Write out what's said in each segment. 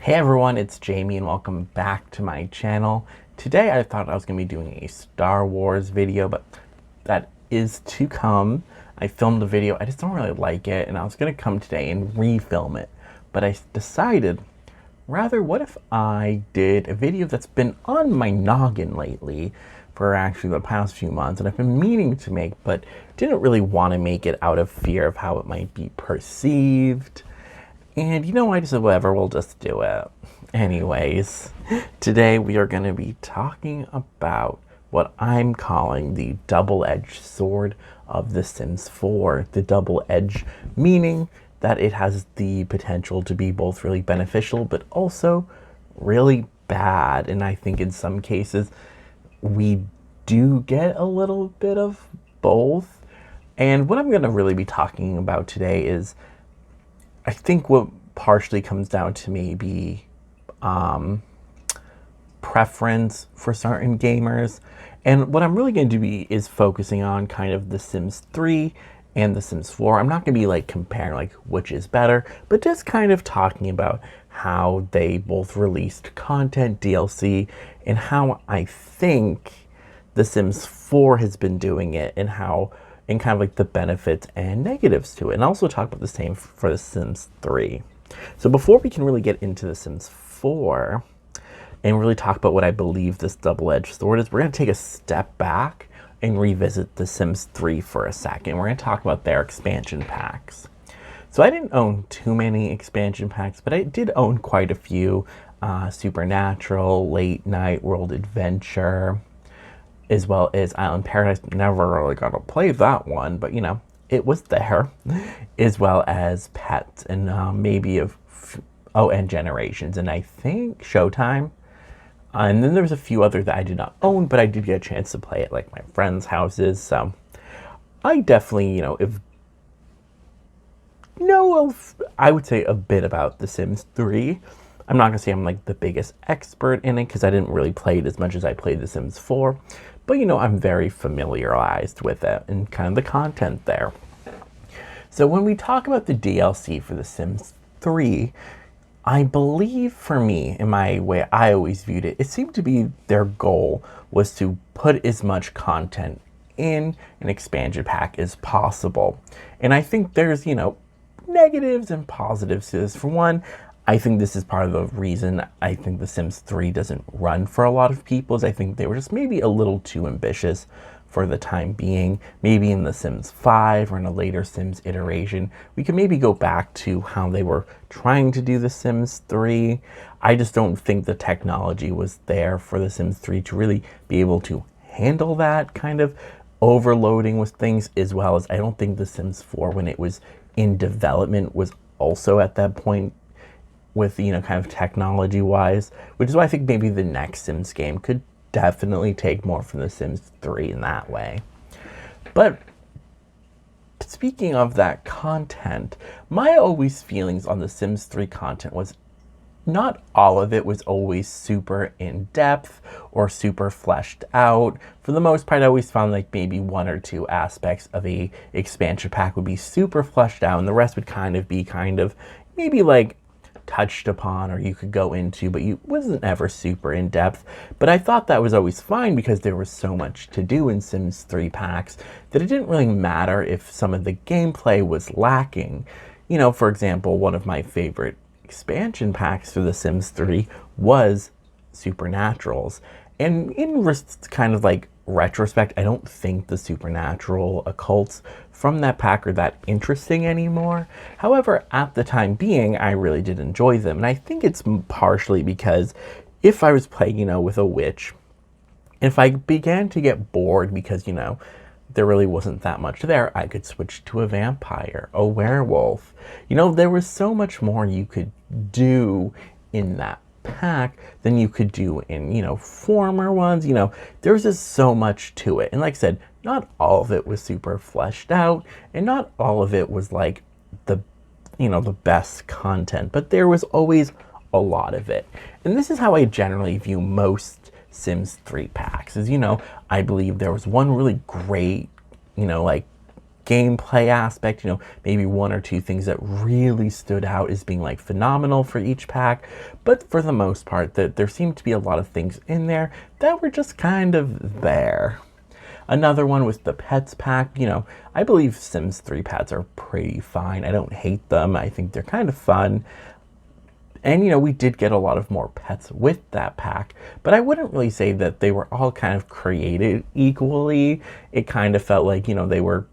Hey everyone, it's Jamie and welcome back to my channel. Today I thought I was going to be doing a Star Wars video, but that is to come. I filmed the video, I just don't really like it, and I was going to come today and refilm it. But I decided, rather, what if I did a video that's been on my noggin lately for actually the past few months, and I've been meaning to make, but didn't really want to make it out of fear of how it might be perceived. And I just said, whatever, we'll just do it. Anyways, today we are going to be talking about what I'm calling the double-edged sword of The Sims 4. The double edge meaning that it has the potential to be both really beneficial, but also really bad. And I think in some cases, we do get a little bit of both. And what I'm going to really be talking about today is I think what partially comes down to maybe preference for certain gamers. And what I'm really going to be is focusing on kind of The Sims 3 and The Sims 4. I'm not going to be like comparing like which is better, but just kind of talking about how they both released content, DLC, and how I think The Sims 4 has been doing it and how and kind of like the benefits and negatives to it. And also talk about the same for The Sims 3. So before we can really get into The Sims 4 and really talk about what I believe this double-edged sword is, we're going to take a step back and revisit The Sims 3 for a second. We're going to talk about their expansion packs. So I didn't own too many expansion packs, but I did own quite a few. Supernatural, Late Night, World Adventure, as well as Island Paradise. Never really got to play that one, but it was there, as well as Pets and maybe and Generations, and I think Showtime. And then there's a few others that I did not own, but I did get a chance to play at like my friends' houses. So I definitely, I would say a bit about The Sims 3. I'm not gonna say I'm like the biggest expert in it because I didn't really play it as much as I played The Sims 4. But I'm very familiarized with it and kind of the content there. So when we talk about the DLC for The Sims 3, I believe for me, in my way I always viewed it, it seemed to be their goal was to put as much content in an expansion pack as possible. And I think there's, negatives and positives to this. For one, I think this is part of the reason I think The Sims 3 doesn't run for a lot of people is I think they were just maybe a little too ambitious for the time being. Maybe in The Sims 5 or in a later Sims iteration, we could maybe go back to how they were trying to do The Sims 3. I just don't think the technology was there for The Sims 3 to really be able to handle that kind of overloading with things, as well as I don't think The Sims 4, when it was in development, was also at that point with, kind of technology wise, which is why I think maybe the next Sims game could definitely take more from The Sims 3 in that way. But speaking of that content, my always feelings on The Sims 3 content was not all of it was always super in depth or super fleshed out. For the most part, I always found like maybe one or two aspects of a expansion pack would be super fleshed out, and the rest would kind of be maybe like touched upon or you could go into, but you wasn't ever super in depth. But I thought that was always fine because there was so much to do in Sims 3 packs that it didn't really matter if some of the gameplay was lacking. For example, one of my favorite expansion packs for The Sims 3 was Supernaturals. And in kind of like retrospect, I don't think the supernatural occults from that pack are that interesting anymore. However, at the time being, I really did enjoy them. And I think it's partially because if I was playing, with a witch, if I began to get bored because, there really wasn't that much there, I could switch to a vampire, a werewolf. There was so much more you could do in that pack than you could do in, former ones. There's just so much to it. And like I said, not all of it was super fleshed out, and not all of it was like the best content, but there was always a lot of it. And this is how I generally view most Sims 3 packs is, I believe there was one really great, like gameplay aspect, maybe one or two things that really stood out as being like phenomenal for each pack. But for the most part, there seemed to be a lot of things in there that were just kind of there. Another one was the pets pack. I believe Sims 3 pets are pretty fine. I don't hate them. I think they're kind of fun. And, we did get a lot of more pets with that pack, but I wouldn't really say that they were all kind of created equally. It kind of felt like, they were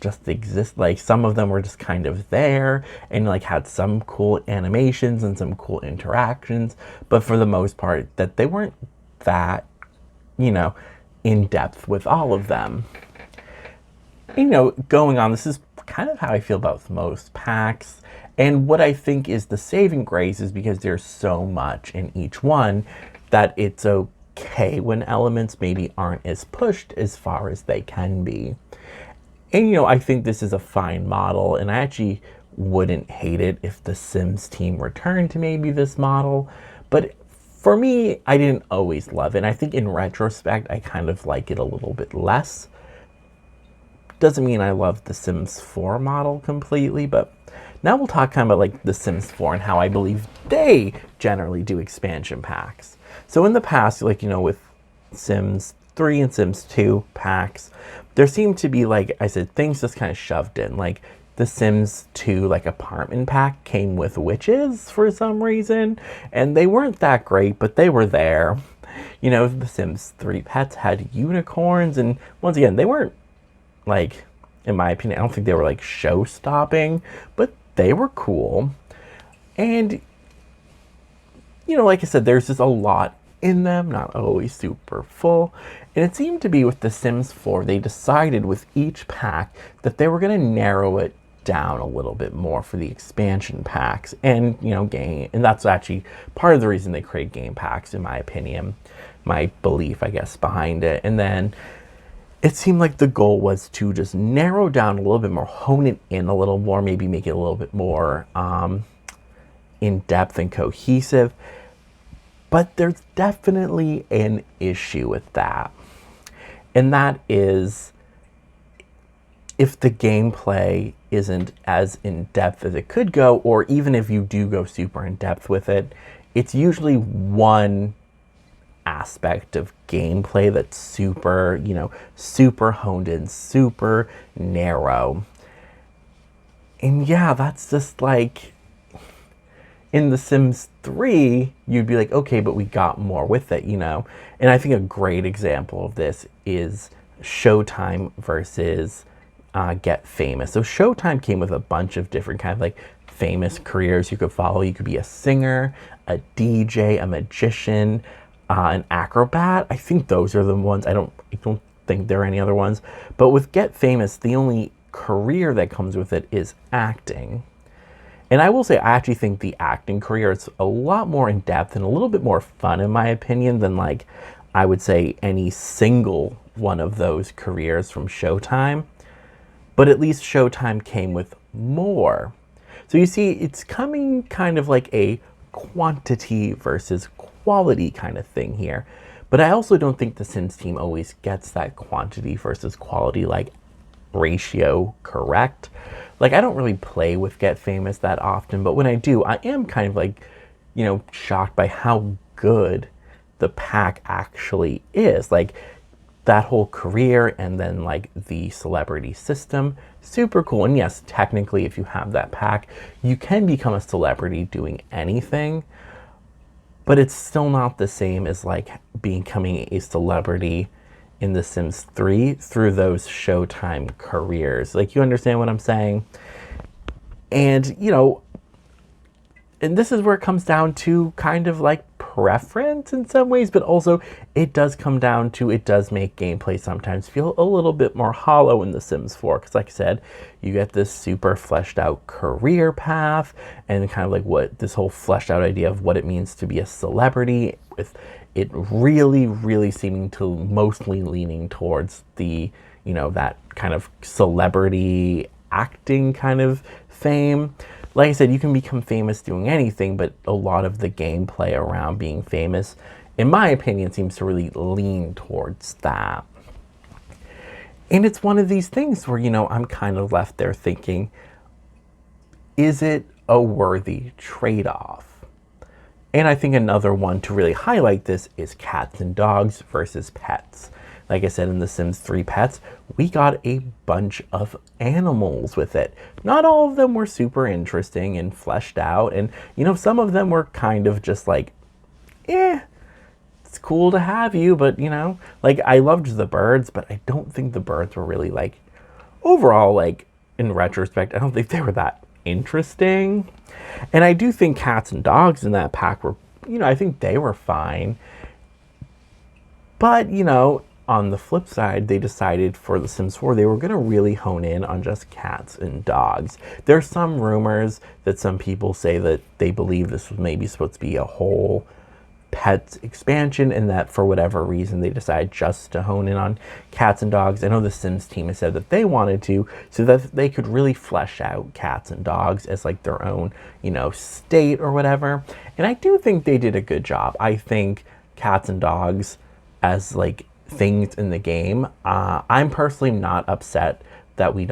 just exist, like some of them were just kind of there and like had some cool animations and some cool interactions, but for the most part that they weren't that, in depth with all of them. Going on, this is kind of how I feel about most packs. And what I think is the saving grace is because there's so much in each one that it's okay when elements maybe aren't as pushed as far as they can be. And, I think this is a fine model, and I actually wouldn't hate it if the Sims team returned to maybe this model. But for me, I didn't always love it. And I think in retrospect, I kind of like it a little bit less. Doesn't mean I love the Sims 4 model completely, but now we'll talk kind of about like the Sims 4 and how I believe they generally do expansion packs. So in the past, like, with Sims 3 and Sims 2 packs, there seemed to be, like I said, things just kind of shoved in. Like the Sims 2 like apartment pack came with witches for some reason, and they weren't that great, but they were there. The Sims 3 pets had unicorns, and once again, they weren't, like, in my opinion, I don't think they were like show-stopping, but they were cool. And, like I said, there's just a lot in them, not always super full. And it seemed to be with The Sims 4, they decided with each pack that they were going to narrow it down a little bit more for the expansion packs and, game. And that's actually part of the reason they create game packs, in my opinion, my belief, I guess, behind it. And then it seemed like the goal was to just narrow down a little bit more, hone it in a little more, maybe make it a little bit more in depth and cohesive. But there's definitely an issue with that. And that is if the gameplay isn't as in depth as it could go, or even if you do go super in depth with it, it's usually one aspect of gameplay that's super, super honed in, super narrow. And yeah, that's just like in The Sims 3, you'd be like, okay, but we got more with it, And I think a great example of this is Showtime versus Get Famous. So Showtime came with a bunch of different kind of like famous careers you could follow. You could be a singer, a DJ, a magician, an acrobat. I think those are the ones. I don't think there are any other ones. But with Get Famous, the only career that comes with it is acting. And I will say, I actually think the acting career is a lot more in depth and a little bit more fun, in my opinion, than like I would say any single one of those careers from Showtime. But at least Showtime came with more. So you see, it's coming kind of like a quantity versus quality kind of thing here. But I also don't think the Sims team always gets that quantity versus quality like ratio correct. Like, I don't really play with Get Famous that often, but when I do, I am kind of like, shocked by how good the pack actually is. Like, that whole career and then like the celebrity system, super cool. And yes, technically, if you have that pack, you can become a celebrity doing anything, but it's still not the same as like becoming a celebrity in The Sims 3 through those Showtime careers. Like, you understand what I'm saying? And, and this is where it comes down to kind of like preference in some ways, but also it does come down to, it does make gameplay sometimes feel a little bit more hollow in The Sims 4. Because like I said, you get this super fleshed out career path and kind of like what this whole fleshed out idea of what it means to be a celebrity, with it really, really seeming to mostly leaning towards the, that kind of celebrity acting kind of fame. Like I said, you can become famous doing anything, but a lot of the gameplay around being famous, in my opinion, seems to really lean towards that. And it's one of these things where, I'm kind of left there thinking, is it a worthy trade-off? And I think another one to really highlight this is cats and dogs versus pets. Like I said, in The Sims 3 Pets, we got a bunch of animals with it. Not all of them were super interesting and fleshed out. And, some of them were kind of just like, it's cool to have you. But, like I loved the birds, but I don't think the birds were really like, overall, like in retrospect, I don't think they were that interesting. And I do think cats and dogs in that pack were, I think they were fine. But, on the flip side, they decided for The Sims 4, they were going to really hone in on just cats and dogs. There's some rumors that some people say that they believe this was maybe supposed to be a whole pets expansion, and that for whatever reason they decided just to hone in on cats and dogs. I know the Sims team has said that they wanted to, so that they could really flesh out cats and dogs as like their own, state or whatever. And I do think they did a good job. I think cats and dogs as like things in the game, I'm personally not upset that we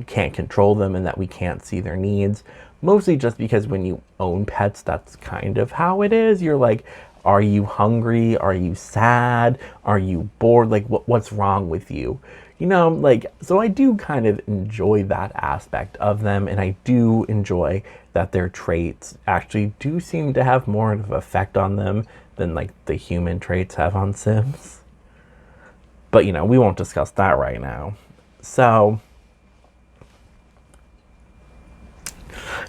can't control them and that we can't see their needs, mostly just because when you own pets, that's kind of how it is. You're like, are you hungry? Are you sad? Are you bored? Like what's wrong with you? So I do kind of enjoy that aspect of them, and I do enjoy that their traits actually do seem to have more of an effect on them than like the human traits have on Sims. But, we won't discuss that right now. So,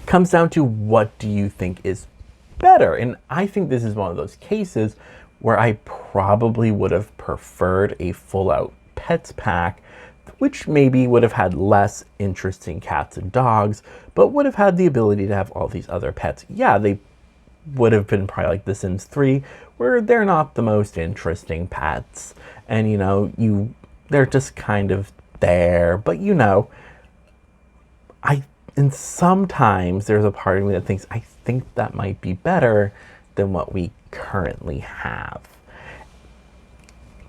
comes down to what do you think is better? And I think this is one of those cases where I probably would have preferred a full-out pets pack, which maybe would have had less interesting cats and dogs, but would have had the ability to have all these other pets. Yeah, they would have been probably like The Sims 3, where they're not the most interesting pets. And, they're just kind of there. But, and sometimes there's a part of me that thinks, I think that might be better than what we currently have.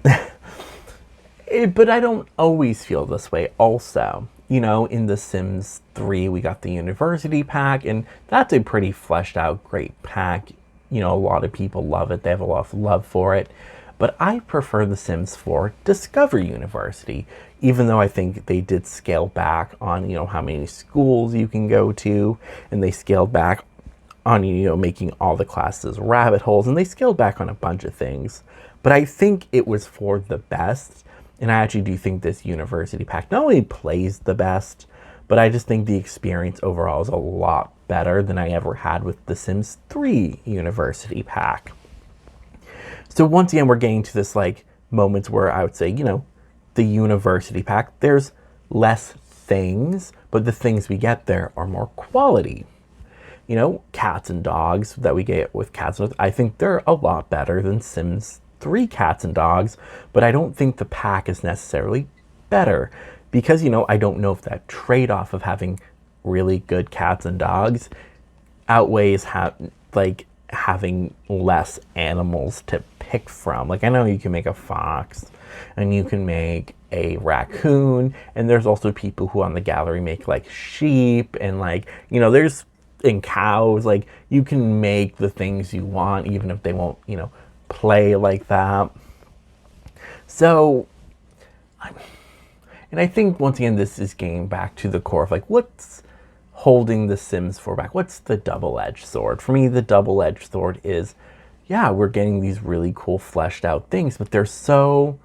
But I don't always feel this way also. In The Sims 3, we got the University Pack, and that's a pretty fleshed out, great pack. A lot of people love it. They have a lot of love for it. But I prefer The Sims 4 Discover University, even though I think they did scale back on, how many schools you can go to, and they scaled back on, making all the classes rabbit holes, and they scaled back on a bunch of things. But I think it was for the best, and I actually do think this University Pack not only plays the best, but I just think the experience overall is a lot better than I ever had with The Sims 3 University Pack. So once again, we're getting to this like moments where I would say, the University Pack, there's less things, but the things we get there are more quality. Cats and dogs that we get with cats, I think they're a lot better than Sims 3 cats and dogs, but I don't think the pack is necessarily better because, I don't know if that trade-off of having really good cats and dogs outweighs having less animals to pick from. Like, I know you can make a fox and you can make a raccoon, and there's also people who on the gallery make like sheep and like, there's and cows. Like, you can make the things you want even if they won't, play like that. So, and I think once again this is getting back to the core of like what's holding the Sims 4 back. What's the double-edged sword? For me, the double-edged sword is, yeah, we're getting these really cool fleshed out things, but they're so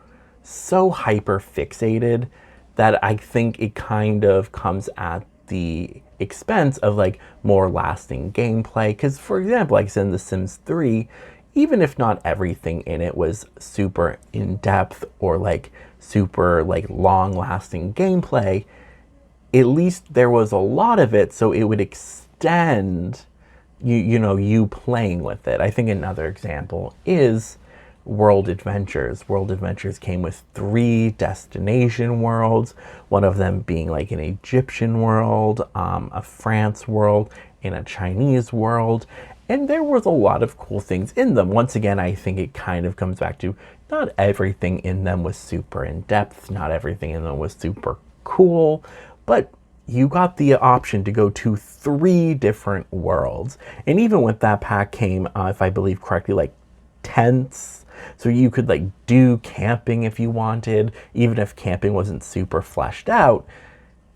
hyper fixated that I think it kind of comes at the expense of like more lasting gameplay. Because for example, like I said in The Sims 3, even if not everything in it was super in-depth or like super like long-lasting gameplay, at least there was a lot of it, so it would extend you playing with it. I think another example is World Adventures. World Adventures came with 3 destination worlds, one of them being like an Egyptian world, a France world, and a Chinese world. And there was a lot of cool things in them. Once again, I think it kind of comes back to not everything in them was super in depth, not everything in them was super cool, but you got the option to go to 3 different worlds. And even with that pack came, if I believe correctly, like tents. So you could like do camping if you wanted, even if camping wasn't super fleshed out.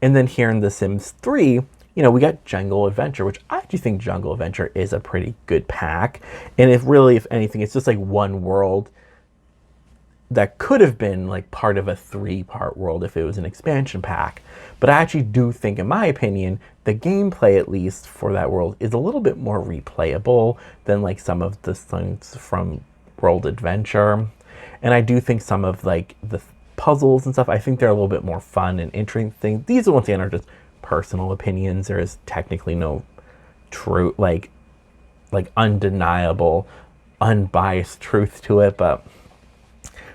And then here in The Sims 3, we got Jungle Adventure, which I actually think Jungle Adventure is a pretty good pack. And if anything, it's just like one world that could have been like part of a 3-part world if it was an expansion pack. But I actually do think, in my opinion, the gameplay, at least for that world, is a little bit more replayable than like some of the things from World Adventure. And I do think some of like the puzzles and stuff, I think they're a little bit more fun and interesting. These once again are just personal opinions. There is technically no true, like undeniable, unbiased truth to it. But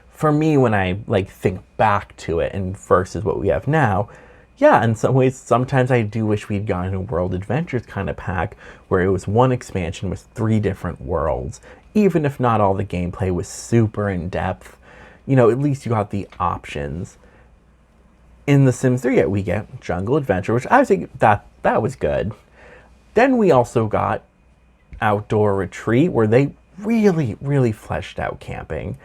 for me, when I like think back to it and versus what we have now, yeah, in some ways, sometimes I do wish we'd gotten a World Adventures kind of pack where it was one expansion with 3 different worlds. Even if not all the gameplay was super in depth, at least you got the options. In The Sims 3, we get Jungle Adventure, which I think that was good. Then we also got Outdoor Retreat, where they really, really fleshed out camping.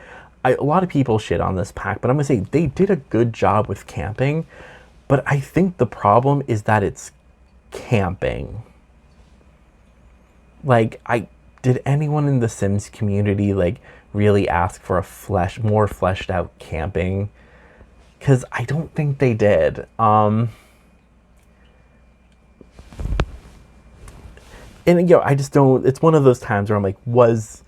A lot of people shit on this pack, but I'm going to say they did a good job with camping. But I think the problem is that it's camping. Like, did anyone in the Sims community, like, really ask for more fleshed out camping? Because I don't think they did. And I just don't, it's one of those times where I'm like, was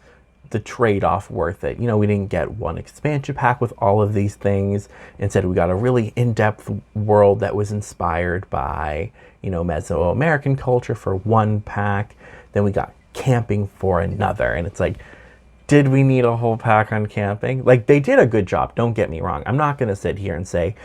the trade-off worth it? We didn't get one expansion pack with all of these things. Instead, we got a really in-depth world that was inspired by, Mesoamerican culture for one pack. Then we got camping for another. And it's like, did we need a whole pack on camping? Like, they did a good job, don't get me wrong. I'm not going to sit here and say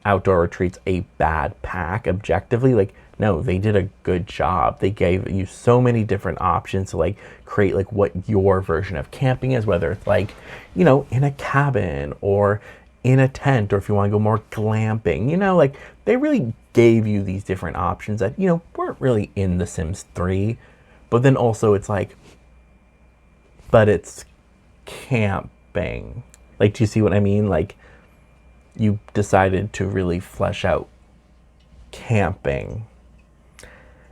Outdoor Retreat's a bad pack objectively. Like, no, they did a good job. They gave you so many different options to like create like what your version of camping is, whether it's like, in a cabin or in a tent, or if you want to go more glamping, like they really gave you these different options that, weren't really in The Sims 3. But then also it's like, but it's camping. Like, do you see what I mean? Like, you decided to really flesh out camping.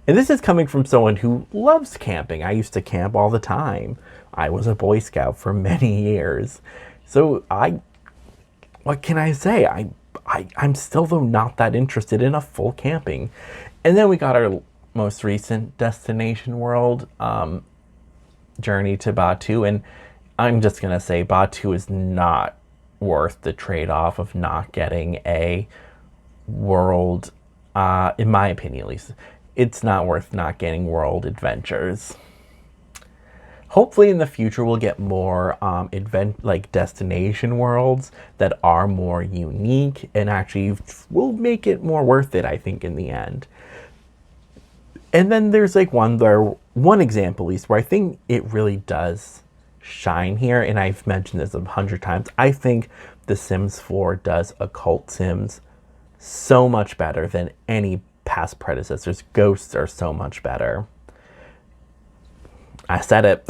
And this is coming from someone who loves camping. I used to camp all the time. I was a Boy Scout for many years. So what can I say? I'm still, though, not that interested in a full camping. And then we got our most recent destination world, Journey to Batu. And I'm just going to say Batu is not worth the trade-off of not getting a world, in my opinion at least. It's not worth not getting World Adventures. Hopefully in the future we'll get more destination worlds that are more unique and actually will make it more worth it, I think, in the end. And then there's like one example at least where I think it really does shine here, and I've mentioned this 100 times. I think The Sims 4 does occult sims so much better than any past predecessors. Ghosts are so much better. I said it.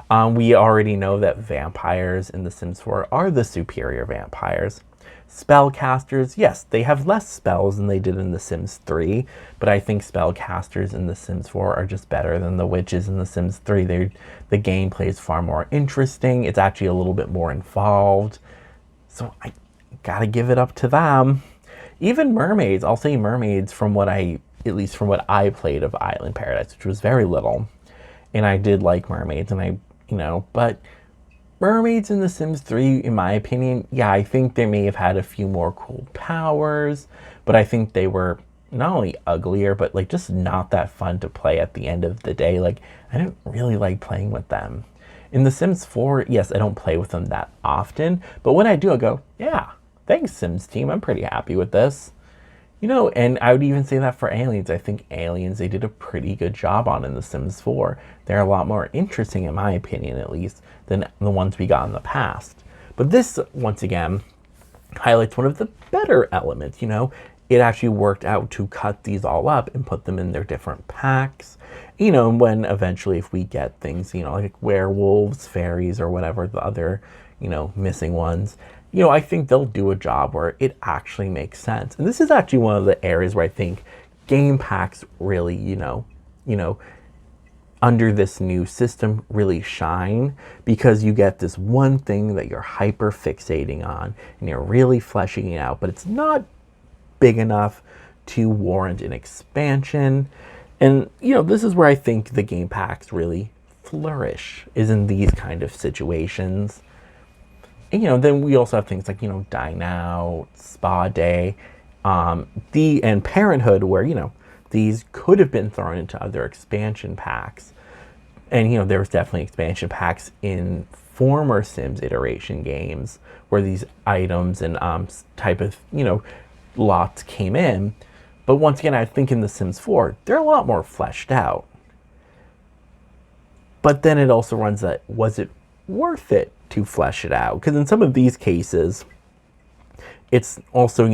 We already know that vampires in The Sims 4 are the superior vampires. Spellcasters, yes, they have less spells than they did in The Sims 3, but I think spellcasters in The Sims 4 are just better than the witches in The Sims 3. The gameplay is far more interesting. It's actually a little bit more involved. So I gotta give it up to them. Even mermaids, I'll say mermaids from what I played of Island Paradise, which was very little. And I did like mermaids, and but mermaids in The Sims 3, in my opinion, yeah, I think they may have had a few more cool powers, but I think they were not only uglier, but like just not that fun to play at the end of the day. Like, I didn't really like playing with them. In The Sims 4, yes, I don't play with them that often, but when I do, I go, yeah, thanks, Sims team. I'm pretty happy with this. And I would even say that for Aliens. I think Aliens, they did a pretty good job on in The Sims 4. They're a lot more interesting, in my opinion at least, than the ones we got in the past. But this, once again, highlights one of the better elements. It actually worked out to cut these all up and put them in their different packs. When eventually, if we get things, like werewolves, fairies, or whatever the other, missing ones, I think they'll do a job where it actually makes sense. And this is actually one of the areas where I think game packs really, under this new system really shine, because you get this one thing that you're hyper fixating on and you're really fleshing it out, but it's not big enough to warrant an expansion. And this is where I think the game packs really flourish, is in these kind of situations. And then we also have things like Dine Out, Spa Day, and Parenthood, where these could have been thrown into other expansion packs. And there was definitely expansion packs in former Sims iteration games where these items and type of lots came in. But once again, I think in The Sims 4, they're a lot more fleshed out. But then it also runs that, was it worth it to flesh it out? Because in some of these cases, it's also,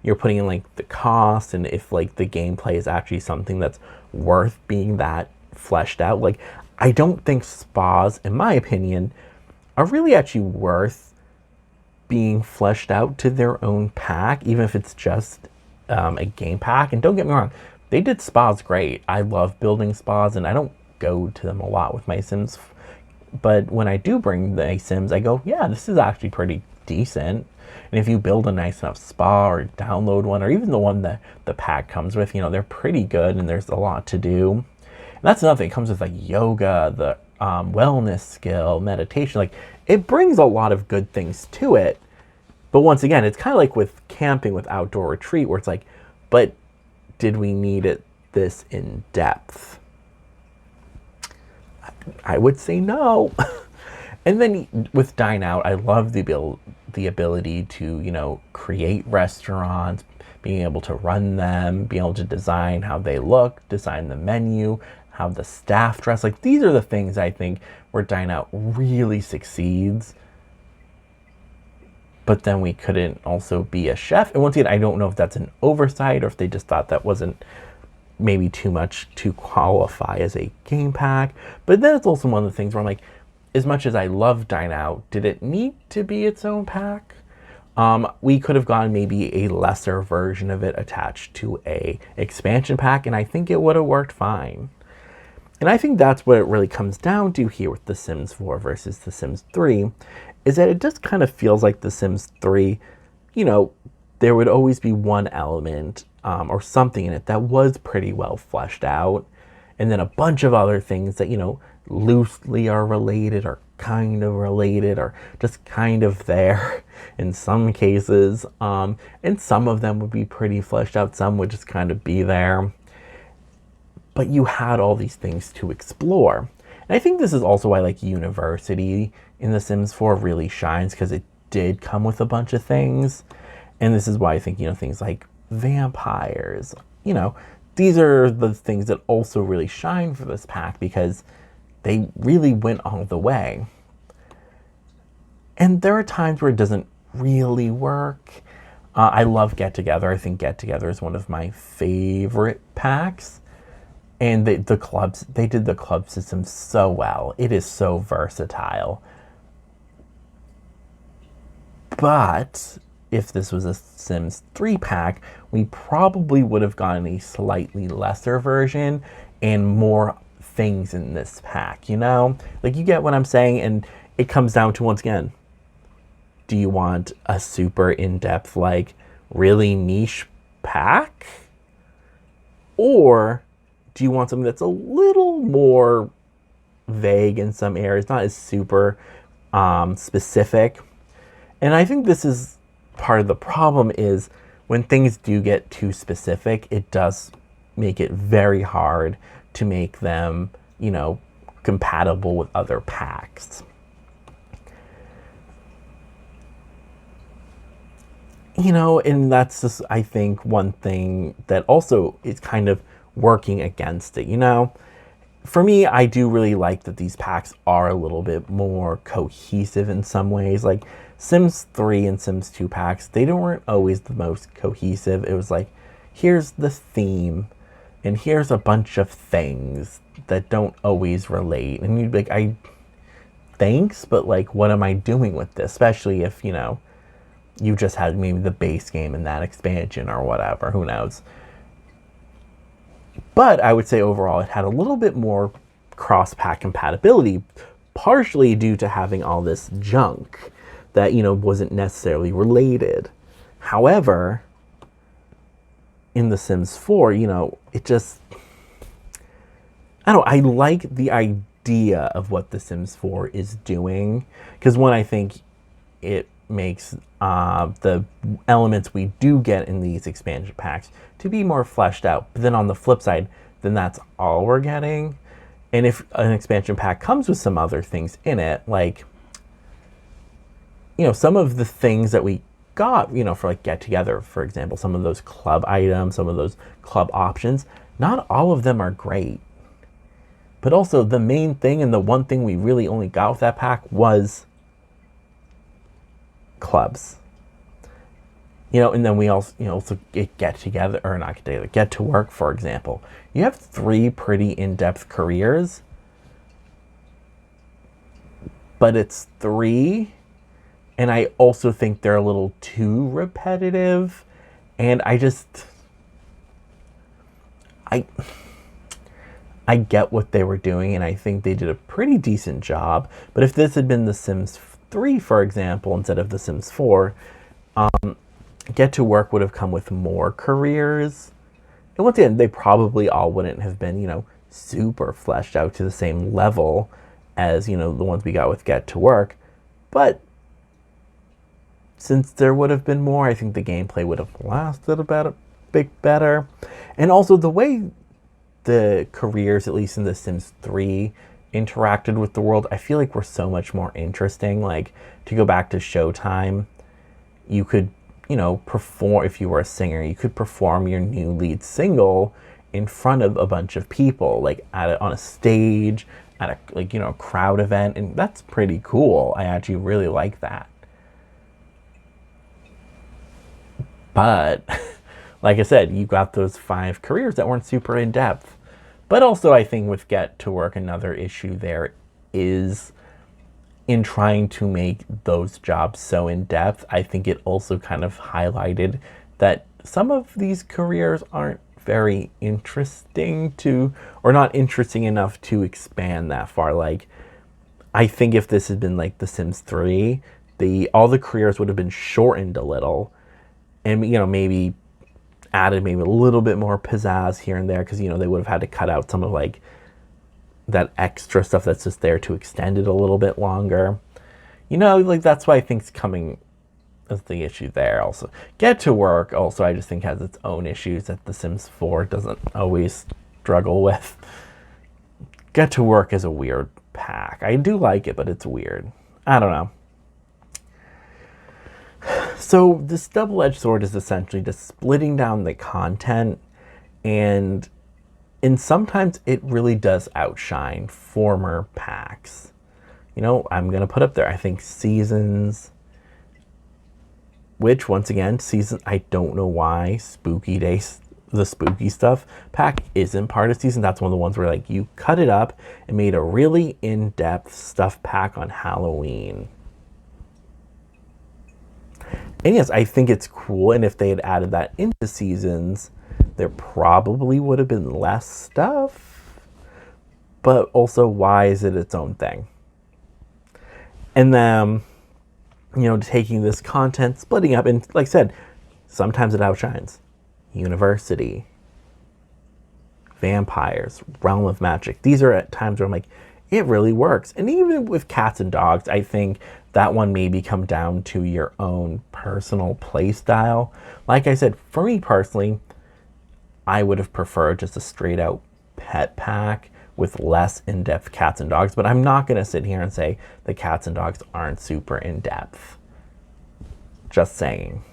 you're putting in like the cost, and if like the gameplay is actually something that's worth being that fleshed out. Like, I don't think spas, in my opinion, are really actually worth being fleshed out to their own pack, even if it's just a game pack. And don't get me wrong, they did spas great. I love building spas, and I don't go to them a lot with my Sims. But when I do bring the Sims, I go, yeah, this is actually pretty decent. And if you build a nice enough spa or download one, or even the one that the pack comes with, they're pretty good, and there's a lot to do. And that's another thing. It comes with like yoga, the wellness skill, meditation. Like, it brings a lot of good things to it. But once again, it's kind of like with camping, with outdoor retreat, where it's like, but did we need it this in depth? I would say no. And then with Dine Out, I love the ability to, create restaurants, being able to run them, being able to design how they look, design the menu, how the staff dress. Like, these are the things I think where Dine Out really succeeds. But then we couldn't also be a chef. And once again, I don't know if that's an oversight or if they just thought that wasn't maybe too much to qualify as a game pack. But then it's also one of the things where I'm like, as much as I love Dine Out, did it need to be its own pack? We could have gone maybe a lesser version of it attached to a expansion pack, and I think it would have worked fine. And I think that's what it really comes down to here with The Sims 4 versus The Sims 3, is that it just kind of feels like The Sims 3, there would always be one element or something in it that was pretty well fleshed out, and then a bunch of other things that, loosely are related or kind of related or just kind of there in some cases. And some of them would be pretty fleshed out, some would just kind of be there. But you had all these things to explore. And I think this is also why like University in The Sims 4 really shines, because it did come with a bunch of things. And this is why I think, things like vampires, these are the things that also really shine for this pack, because they really went all the way. And there are times where it doesn't really work. I love Get Together. I think Get Together is one of my favorite packs. And they did the club system so well. It is so versatile. But if this was a Sims 3 pack, we probably would have gotten a slightly lesser version and more things in this pack, Like, you get what I'm saying? And it comes down to, once again, do you want a super in-depth, like, really niche pack? Or do you want something that's a little more vague in some areas, not as super specific? And I think this is part of the problem, is when things do get too specific, it does make it very hard to make them, compatible with other packs. And that's just, I think, one thing that also is kind of working against it. For me, I do really like that these packs are a little bit more cohesive in some ways. Like Sims 3 and Sims 2 packs, they weren't always the most cohesive. It was like, here's the theme, and here's a bunch of things that don't always relate. And you'd be like, thanks, but like, what am I doing with this? Especially if, you just had maybe the base game and that expansion or whatever, who knows. But I would say overall it had a little bit more cross-pack compatibility, partially due to having all this junk that, wasn't necessarily related. However, in The Sims 4, it just, I like the idea of what The Sims 4 is doing, because one, I think it makes the elements we do get in these expansion packs to be more fleshed out. But then on the flip side, then that's all we're getting. And if an expansion pack comes with some other things in it, like, some of the things that we got, for like Get Together, for example, some of those club items, some of those club options, not all of them are great. But also the main thing, and the one thing we really only got with that pack, was clubs. And then we also, also Get Together, or not Get Together, Get to Work, for example. You have 3 pretty in-depth careers, but it's 3, and I also think they're a little too repetitive, and I get what they were doing, and I think they did a pretty decent job. But if this had been The Sims 3, for example, instead of The Sims 4, Get to Work would have come with more careers. And once again, they probably all wouldn't have been, super fleshed out to the same level as, the ones we got with Get to Work. But since there would have been more, I think the gameplay would have lasted about a bit better. And also the way the careers, at least in The Sims 3, interacted with the world, I feel like were so much more interesting. Like, to go back to Showtime, you could, perform, if you were a singer, you could perform your new lead single in front of a bunch of people, like on a stage, at a crowd event, and that's pretty cool. I actually really like that. But like I said, you got those 5 careers that weren't super in depth. But also, I think with Get to Work, another issue there is in trying to make those jobs so in depth. I think it also kind of highlighted that some of these careers aren't very interesting or not interesting enough to expand that far. Like, I think if this had been like The Sims 3, all the careers would have been shortened a little, and maybe added maybe a little bit more pizzazz here and there, because they would have had to cut out some of like that extra stuff that's just there to extend it a little bit longer. Like, that's why I think it's coming as the issue there. Also, Get to Work also, I just think, has its own issues that The Sims 4 doesn't always struggle with. Get to Work is a weird pack. I do like it, but it's weird. I don't know. So this double-edged sword is essentially just splitting down the content, and sometimes it really does outshine former packs. I'm going to put up there, I think, Seasons, which, once again, I don't know why Spooky Days, the spooky stuff pack, isn't part of Season. That's one of the ones where, like, you cut it up and made a really in-depth stuff pack on Halloween. And yes, I think it's cool, and if they had added that into Seasons, there probably would have been less stuff. But also, why is it its own thing? And then, taking this content, splitting up, and like I said, sometimes it outshines University, Vampires, Realm of Magic. These are at times where I'm like, it really works. And even with Cats and Dogs, I think that one maybe come down to your own personal play style. Like I said, for me personally, I would have preferred just a straight out pet pack with less in-depth Cats and Dogs, but I'm not going to sit here and say the Cats and Dogs aren't super in-depth. Just saying.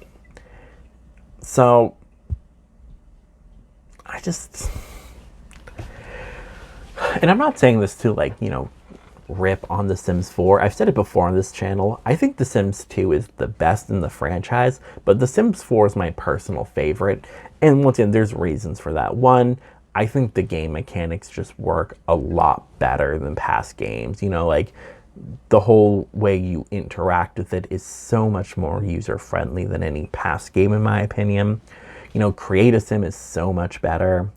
So I just, and I'm not saying this to like, rip on The Sims 4. I've said it before on this channel. I think The Sims 2 is the best in the franchise, but The Sims 4 is my personal favorite. And once again, there's reasons for that. One, I think the game mechanics just work a lot better than past games. Like the whole way you interact with it is so much more user-friendly than any past game, in my opinion. Create a Sim is so much better.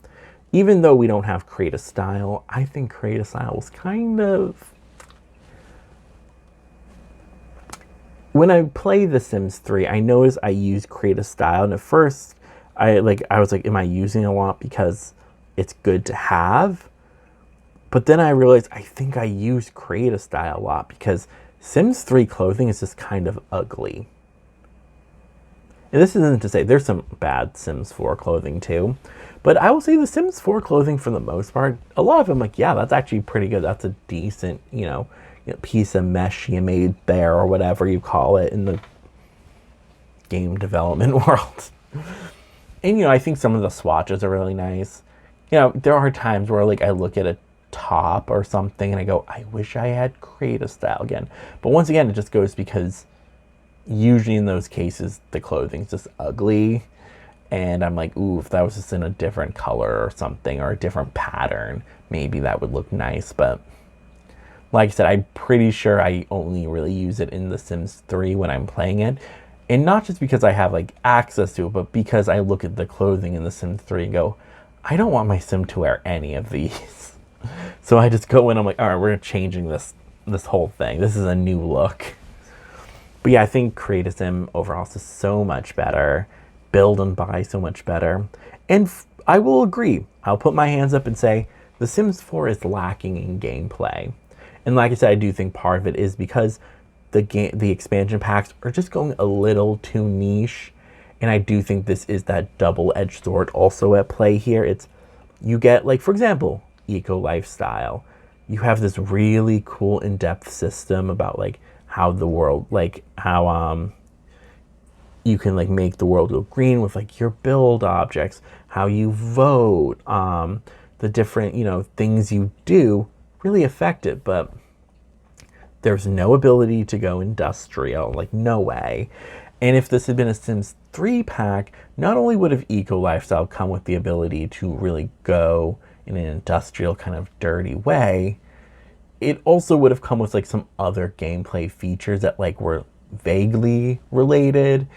Even though we don't have Create a Style, I think Create a Style was kind of... When I play The Sims 3, I noticed I use Create a Style, and at first, I was like, am I using it a lot because it's good to have? But then I realized I think I use Create a Style a lot because Sims 3 clothing is just kind of ugly. And this isn't to say there's some bad Sims 4 clothing too, but I will say the Sims 4 clothing, for the most part, a lot of them, like, yeah, that's actually pretty good. That's a decent, piece of mesh you made there, or whatever you call it in the game development world. And, I think some of the swatches are really nice. There are times where, like, I look at a top or something and I go, I wish I had Create a Style again. But once again, it just goes because usually in those cases, the clothing's just ugly. And I'm like, ooh, if that was just in a different color or something, or a different pattern, maybe that would look nice. But like I said, I'm pretty sure I only really use it in The Sims 3 when I'm playing it. And not just because I have like access to it, but because I look at the clothing in The Sims 3 and go, I don't want my Sim to wear any of these. So I just go in, I'm like, all right, we're changing this whole thing. This is a new look. But yeah, I think Create a Sim overall is just so much better. Build and Buy so much better. And I will agree. I'll put my hands up and say The Sims 4 is lacking in gameplay. And like I said, I do think part of it is because the expansion packs are just going a little too niche. And I do think this is that double-edged sword also at play here. It's, you get, like, for example, Eco Lifestyle. You have this really cool in-depth system about, like, how the world, like, how you can, like, make the world go green with, like, your build objects, how you vote, the different, things you do really affect it. But there's no ability to go industrial, like, no way. And if this had been a Sims 3 pack, not only would have Eco Lifestyle come with the ability to really go in an industrial kind of dirty way, it also would have come with like some other gameplay features that like were vaguely related.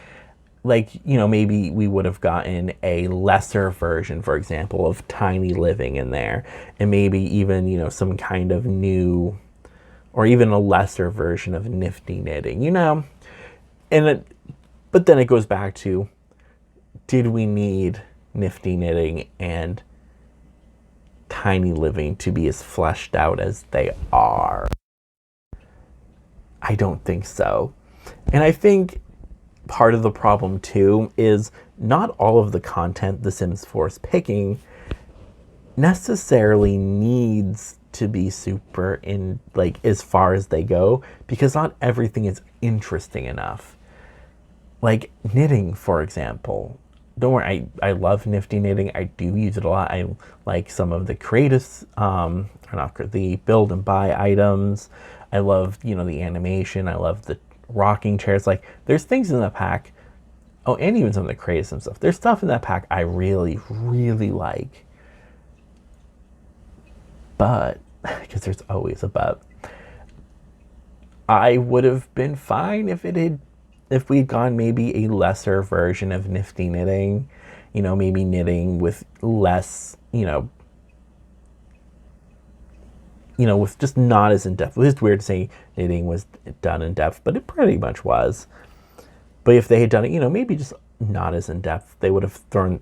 Like, maybe we would have gotten a lesser version, for example, of Tiny Living in there. And maybe even, some kind of new, or even a lesser version of Nifty Knitting, And but then it goes back to, did we need Nifty Knitting and Tiny Living to be as fleshed out as they are? I don't think so. And I think part of the problem too is not all of the content The Sims 4 is picking necessarily needs to be super in, like, as far as they go, because not everything is interesting enough. Like knitting, for example. Don't worry, I love Nifty Knitting. I do use it a lot. I like some of the creative, or not the build and buy items. I love, the animation. I love the rocking chairs. Like, there's things in the pack. Oh, and even some of the creative stuff. There's stuff in that pack I really, really like. But, because there's always a but, I would have been fine if we'd gone maybe a lesser version of Nifty Knitting, maybe knitting with less, with just not as in depth. It's weird to say knitting was done in depth, but it pretty much was. But if they had done it, maybe just not as in depth, they would have thrown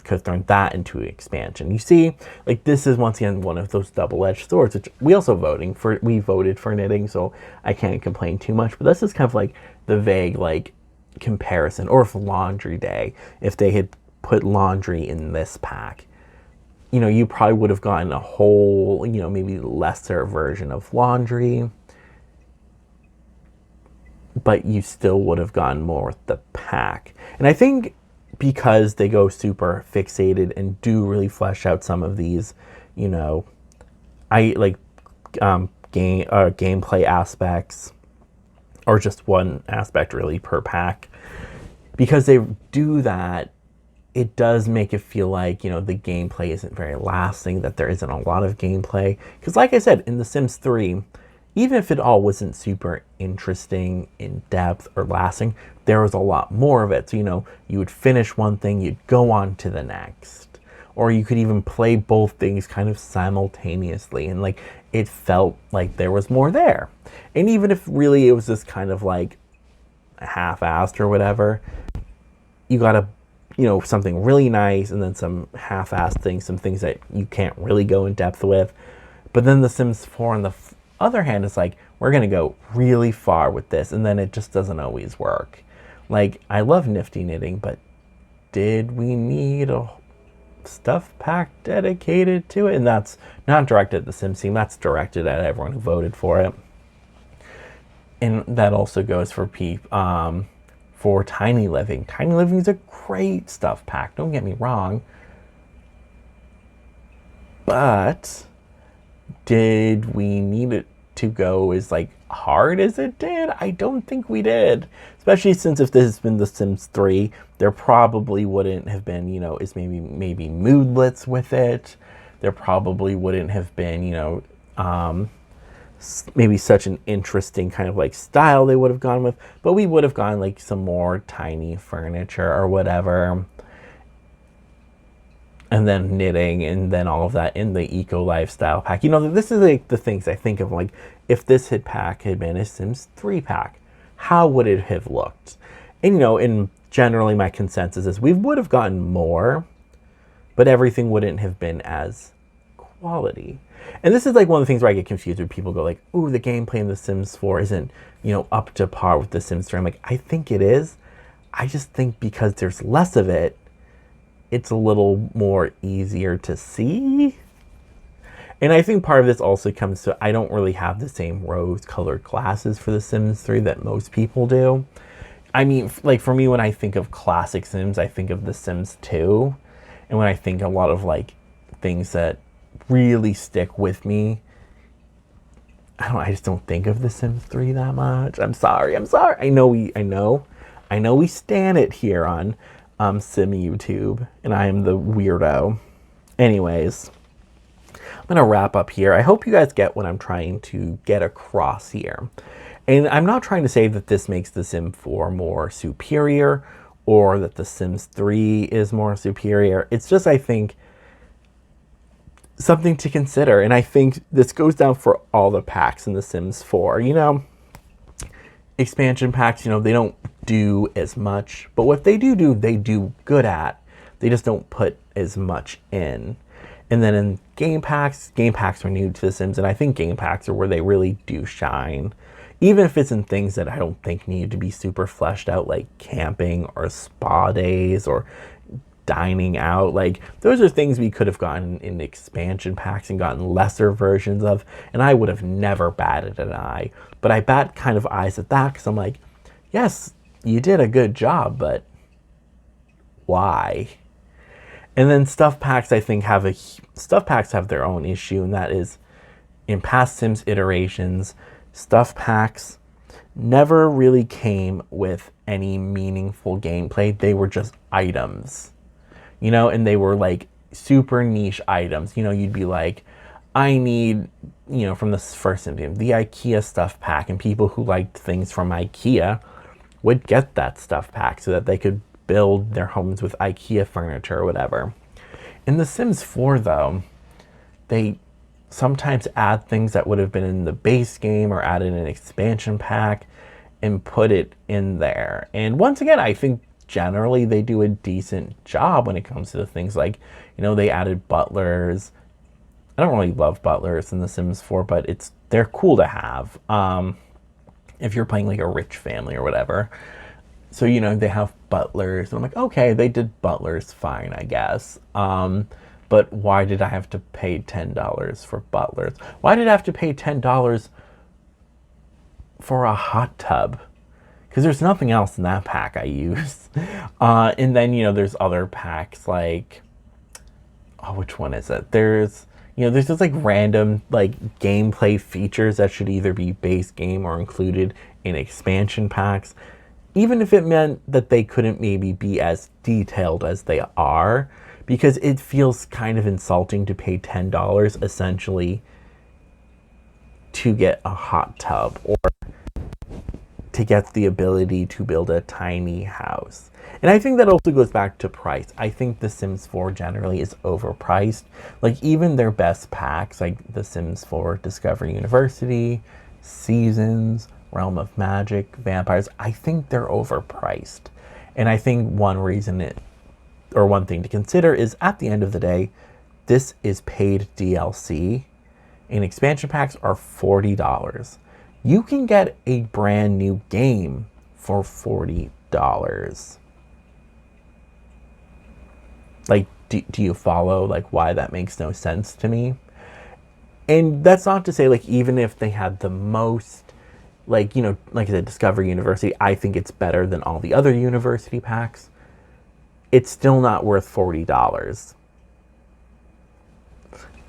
that into expansion. You see, like, this is once again one of those double-edged swords, which we voted for knitting, so I can't complain too much. But this is kind of like the vague, like, comparison. Or if laundry day, if they had put laundry in this pack, you probably would have gotten a whole, maybe lesser version of laundry, but you still would have gotten more with the pack. And I think because they go super fixated and do really flesh out some of these, I like gameplay aspects, or just one aspect really per pack. Because they do that, it does make it feel like, the gameplay isn't very lasting, that there isn't a lot of gameplay. Because like I said, in The Sims 3, even if it all wasn't super interesting, in depth, or lasting, there was a lot more of it. So, you would finish one thing, you'd go on to the next. Or you could even play both things kind of simultaneously. And like, it felt like there was more there. And even if really it was just kind of like half-assed or whatever, you got a something really nice, and then some half-assed things, some things that you can't really go in depth with. But then The Sims 4, on the other hand, is like, we're going to go really far with this, and then it just doesn't always work. Like, I love Nifty Knitting, but did we need a stuff pack dedicated to it? And that's not directed at the Sims team, that's directed at everyone who voted for it. And that also goes for Tiny Living. Tiny Living is a great stuff pack, don't get me wrong. But did we need it to go as like hard as it did? I don't think we did. Especially since if this has been The Sims 3, there probably wouldn't have been, is maybe moodlets with it. There probably wouldn't have been, maybe such an interesting kind of like style they would have gone with, but we would have gone like some more tiny furniture or whatever, and then knitting, and then all of that in the eco lifestyle pack. This is like the things I think of, like, if this pack had been a Sims 3 pack, how would it have looked? And and generally my consensus is we would have gotten more, but everything wouldn't have been as quality. And this is like one of the things where I get confused when people go like, ooh, the gameplay in The Sims 4 isn't, up to par with The Sims 3. I'm like, I think it is. I just think because there's less of it, it's a little more easier to see. And I think part of this also comes to, I don't really have the same rose-colored glasses for The Sims 3 that most people do. I mean, like for me, when I think of classic Sims, I think of The Sims 2. And when I think a lot of like things that really stick with me, I just don't think of The Sims 3 that much. I'm sorry. I know we stan it here on Sim YouTube, and I am the weirdo. Anyways, I'm gonna wrap up here. I hope you guys get what I'm trying to get across here. And I'm not trying to say that this makes The Sim 4 more superior, or that The Sims 3 is more superior. It's just, I think, something to consider. And I think this goes down for all the packs in The Sims 4. Expansion packs, they don't do as much, but what they do, they do good at. They just don't put as much in. And then in game packs are new to The Sims, and I think game packs are where they really do shine. Even if it's in things that I don't think need to be super fleshed out, like camping or spa days or dining out. Like, those are things we could have gotten in expansion packs and gotten lesser versions of, and I would have never batted an eye. But I bat kind of eyes at that because I'm like, yes, you did a good job, but why? And then stuff packs, I think, have their own issue, and that is, in past Sims iterations, stuff packs never really came with any meaningful gameplay. They were just items, and they were like super niche items. You'd be like, I need, from the first Sim game, the IKEA stuff pack, and people who liked things from IKEA would get that stuff pack so that they could build their homes with IKEA furniture or whatever. In The Sims 4, though, they sometimes add things that would have been in the base game or added an expansion pack and put it in there. And once again, I think generally they do a decent job when it comes to the things like, they added butlers. I don't really love butlers in The Sims 4, but they're cool to have if you're playing like a rich family or whatever. So, they have butlers. And I'm like, okay, they did butlers fine, I guess. But why did I have to pay $10 for butlers? Why did I have to pay $10 for a hot tub? because there's nothing else in that pack I use. And then, there's other packs like, oh, which one is it? There's just like random like gameplay features that should either be base game or included in expansion packs. Even if it meant that they couldn't maybe be as detailed as they are, because it feels kind of insulting to pay $10 essentially to get a hot tub or to get the ability to build a tiny house. And I think that also goes back to price. I think The Sims 4 generally is overpriced. Like even their best packs, like The Sims 4 Discovery University, Seasons, Realm of Magic, Vampires, I think they're overpriced. And I think one thing to consider is at the end of the day, this is paid DLC and expansion packs are $40. You can get a brand new game for $40. Like, do you follow like why that makes no sense to me? And that's not to say like even if they had the most like like I said, Discovery University, I think it's better than all the other university packs. It's still not worth $40.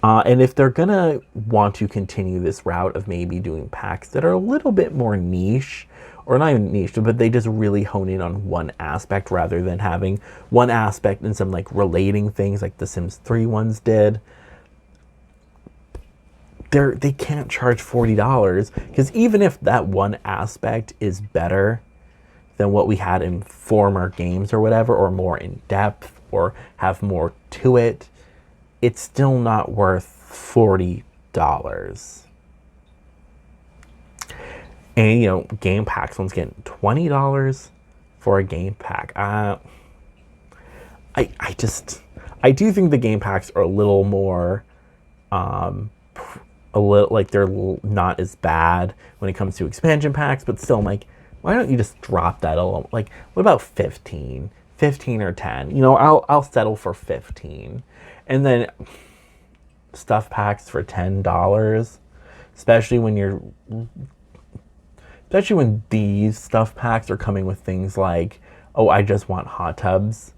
And if they're gonna want to continue this route of maybe doing packs that are a little bit more niche, or not even niche, but they just really hone in on one aspect rather than having one aspect and some like relating things like the Sims 3 ones did, they can't charge $40, because even if that one aspect is better than what we had in former games or whatever, or more in depth or have more to it, it's still not worth $40. And game packs, someone's getting $20 for a game pack. I do think the game packs are a little more a little like they're not as bad when it comes to expansion packs, but still I'm like, why don't you just drop that alone? Like, what about 15 or 10? I'll settle for 15. And then stuff packs for $10, especially when these stuff packs are coming with things like, oh, I just want hot tubs.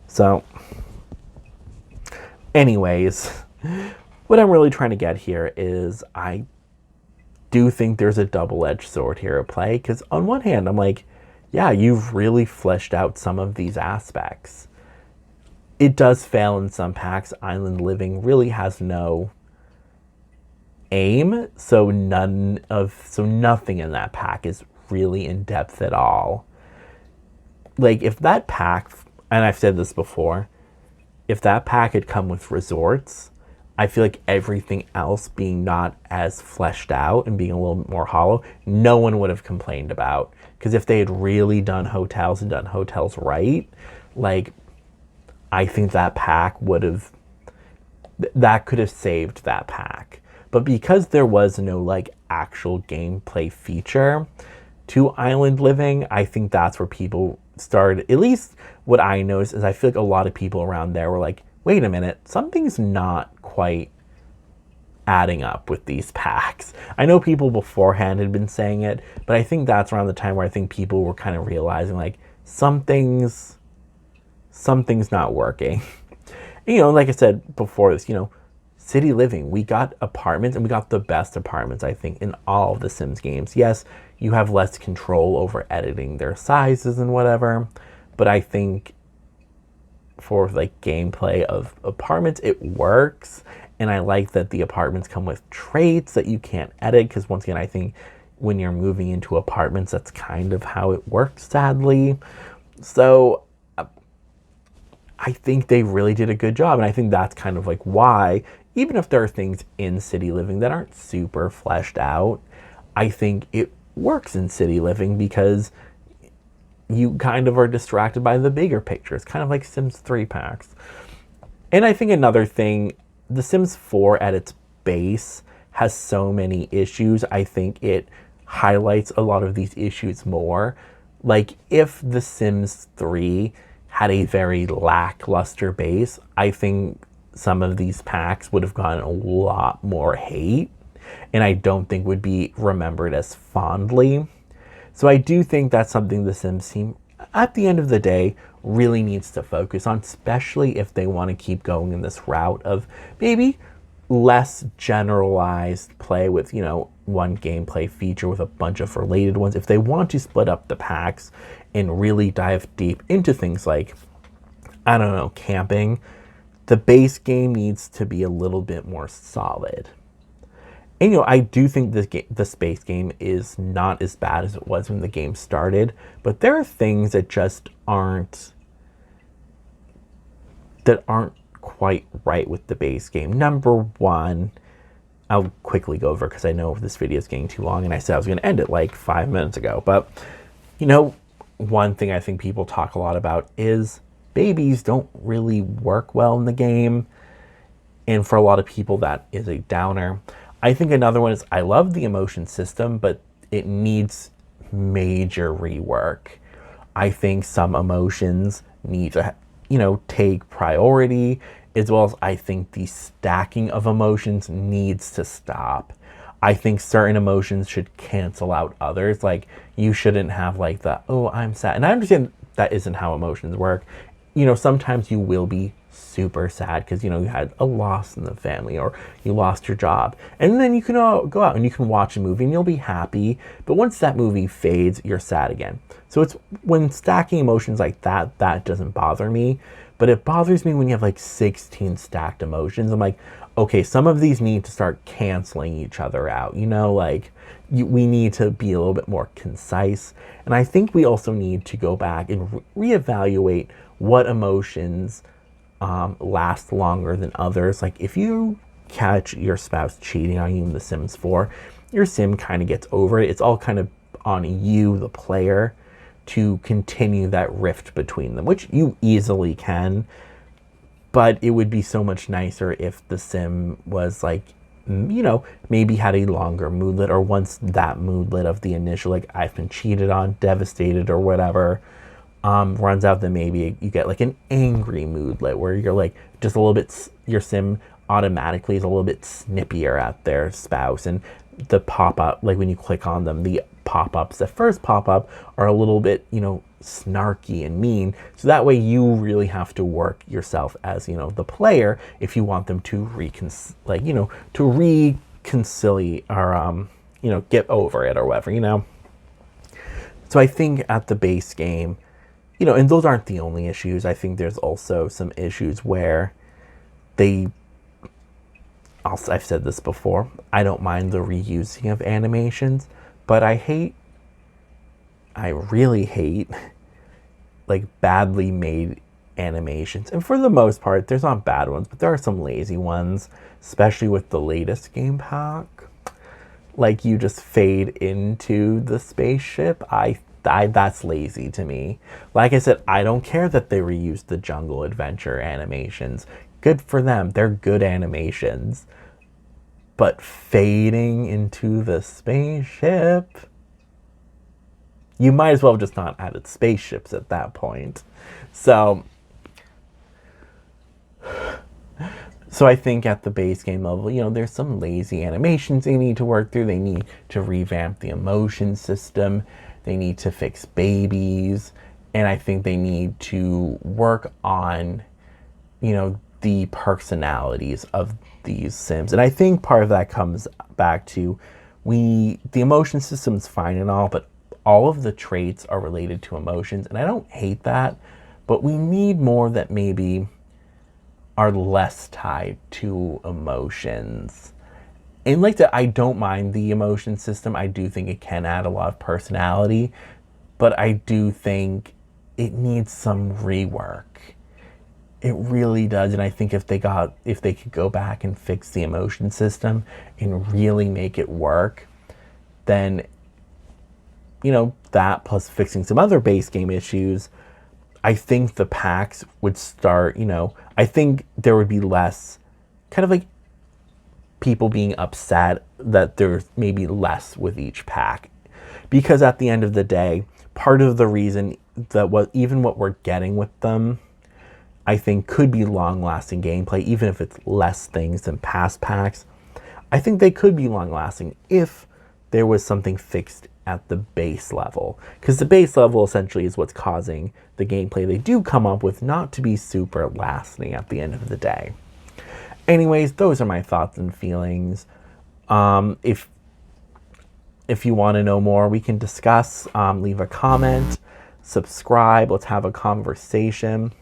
So anyways, what I'm really trying to get here is I do think there's a double-edged sword here at play, because on one hand I'm like, yeah, you've really fleshed out some of these aspects. It does fail in some packs. Island living really has no aim, so nothing in that pack is really in depth at all. Like if that pack, and I've said this before, if that pack had come with resorts, I feel like everything else being not as fleshed out and being a little bit more hollow, no one would have complained about. Because if they had really done hotels and done hotels right, like I think that pack that could have saved that pack. But because there was no like actual gameplay feature to island living, I think that's where people started, at least what I noticed is I feel like a lot of people around there were like, wait a minute, something's not quite adding up with these packs. I know people beforehand had been saying it, but I think that's around the time where I think people were kind of realizing like something's not working. Like I said before this, city living, we got apartments, and we got the best apartments, I think, in all of the Sims games. Yes, you have less control over editing their sizes and whatever, but I think for like gameplay of apartments, it works. And I like that the apartments come with traits that you can't edit, because once again, I think when you're moving into apartments, that's kind of how it works, sadly. So I think they really did a good job, and I think that's kind of like why, even if there are things in city living that aren't super fleshed out, I think it works in city living because you kind of are distracted by the bigger pictures, kind of like Sims 3 packs. And I think another thing, The Sims 4 at its base has so many issues. I think it highlights a lot of these issues more. Like if The Sims 3 had a very lackluster base, I think some of these packs would have gotten a lot more hate, and I don't think would be remembered as fondly. So I do think that's something the Sims team, at the end of the day, really needs to focus on, especially if they want to keep going in this route of maybe less generalized play with, one gameplay feature with a bunch of related ones. If they want to split up the packs and really dive deep into things like, I don't know, camping, the base game needs to be a little bit more solid. And, I do think the space game is not as bad as it was when the game started, but there are things that just aren't quite right with the base game. Number one, I'll quickly go over because I know this video is getting too long and I said I was going to end it like 5 minutes ago. But, one thing I think people talk a lot about is babies don't really work well in the game. And for a lot of people, that is a downer. I think another one is I love the emotion system, but it needs major rework. I think some emotions need to, take priority, as well as I think the stacking of emotions needs to stop. I think certain emotions should cancel out others. Like, you shouldn't have like the, oh, I'm sad. And I understand that isn't how emotions work. Sometimes you will be super sad because, you had a loss in the family or you lost your job. And then you can go out and you can watch a movie and you'll be happy. But once that movie fades, you're sad again. So it's when stacking emotions like that, that doesn't bother me. But it bothers me when you have like 16 stacked emotions. I'm like, okay, some of these need to start canceling each other out. We need to be a little bit more concise. And I think we also need to go back and reevaluate what emotions last longer than others. Like, if you catch your spouse cheating on you in The Sims 4, your sim kind of gets over it. It's all kind of on you, the player, to continue that rift between them, which you easily can. But it would be so much nicer if the sim was like, maybe had a longer moodlet, or once that moodlet of the initial, like, I've been cheated on, devastated, or whatever, runs out, then maybe you get like an angry moodlet where you're like just a little bit, your sim automatically is a little bit snippier at their spouse, and the pop-up, like when you click on them, the pop-ups that first pop up are a little bit, snarky and mean. So that way you really have to work yourself as, the player, if you want them to reconcile or, get over it or whatever, So I think at the base game, and those aren't the only issues. I think there's also some issues where I've said this before, I don't mind the reusing of animations, but I really hate like badly made animations. And for the most part, there's not bad ones, but there are some lazy ones, especially with the latest game pack. Like, you just fade into the spaceship. That's lazy to me. Like I said, I don't care that they reused the jungle adventure animations. Good for them. They're good animations. But fading into the spaceship, you might as well just not added spaceships at that point. So I think at the base game level, there's some lazy animations they need to work through. They need to revamp the emotion system. They need to fix babies. And I think they need to work on, the personalities of these Sims. And I think part of that comes back to the emotion system's fine and all, but all of the traits are related to emotions. And I don't hate that, but we need more that maybe are less tied to emotions. And like that, I don't mind the emotion system. I do think it can add a lot of personality, but I do think it needs some rework. It really does. And I think if they could go back and fix the emotion system and really make it work, then, that plus fixing some other base game issues, I think the packs would start, I think there would be less kind of like people being upset that there's maybe less with each pack. Because at the end of the day, part of the reason that what we're getting with them, I think could be long-lasting gameplay, even if it's less things than past packs. I think they could be long-lasting if there was something fixed at the base level, because the base level essentially is what's causing the gameplay they do come up with not to be super lasting at the end of the day. Anyways, those are my thoughts and feelings. If you want to know more, we can discuss. Leave a comment, subscribe, let's have a conversation.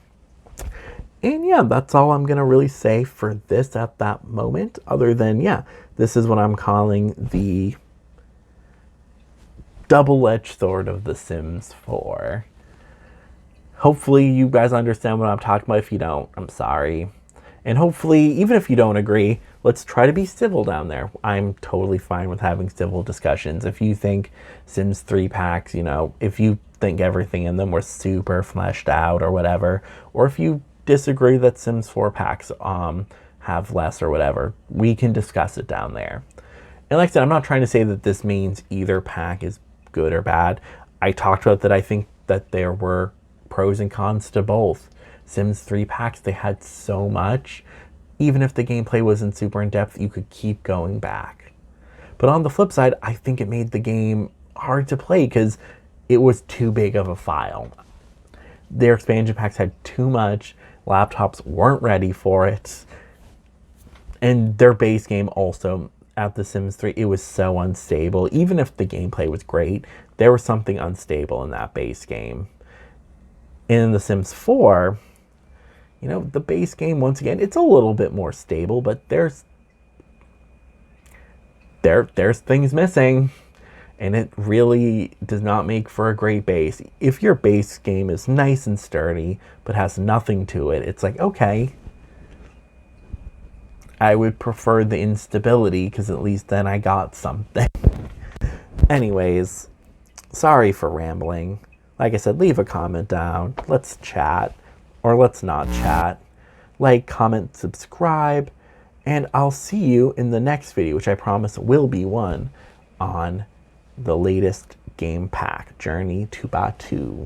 And yeah, that's all I'm going to really say for this at that moment, other than, yeah, this is what I'm calling the double-edged sword of The Sims 4. Hopefully you guys understand what I'm talking about. If you don't, I'm sorry. And hopefully, even if you don't agree, let's try to be civil down there. I'm totally fine with having civil discussions. If you think Sims 3 packs, you know, if you think everything in them was super fleshed out or whatever, or if you disagree that Sims 4 packs have less or whatever, we can discuss it down there. And like I said, I'm not trying to say that this means either pack is good or bad. I talked about that I think that there were pros and cons to both. Sims 3 packs, they had so much. Even if the gameplay wasn't super in-depth, you could keep going back. But on the flip side, I think it made the game hard to play because it was too big of a file. Their expansion packs had too much. Laptops weren't ready for it. And their base game also, at The Sims 3, it was so unstable. Even if the gameplay was great, there was something unstable in that base game. In The Sims 4, you know, the base game, once again, it's a little bit more stable, but there's things missing, and it really does not make for a great base. If your base game is nice and sturdy, but has nothing to it, it's like, okay, I would prefer the instability, because at least then I got something. Anyways, sorry for rambling. Like I said, leave a comment down. Let's chat. Or let's not chat. Like, comment, subscribe. And I'll see you in the next video, which I promise will be one on the latest game pack, Journey to Batu.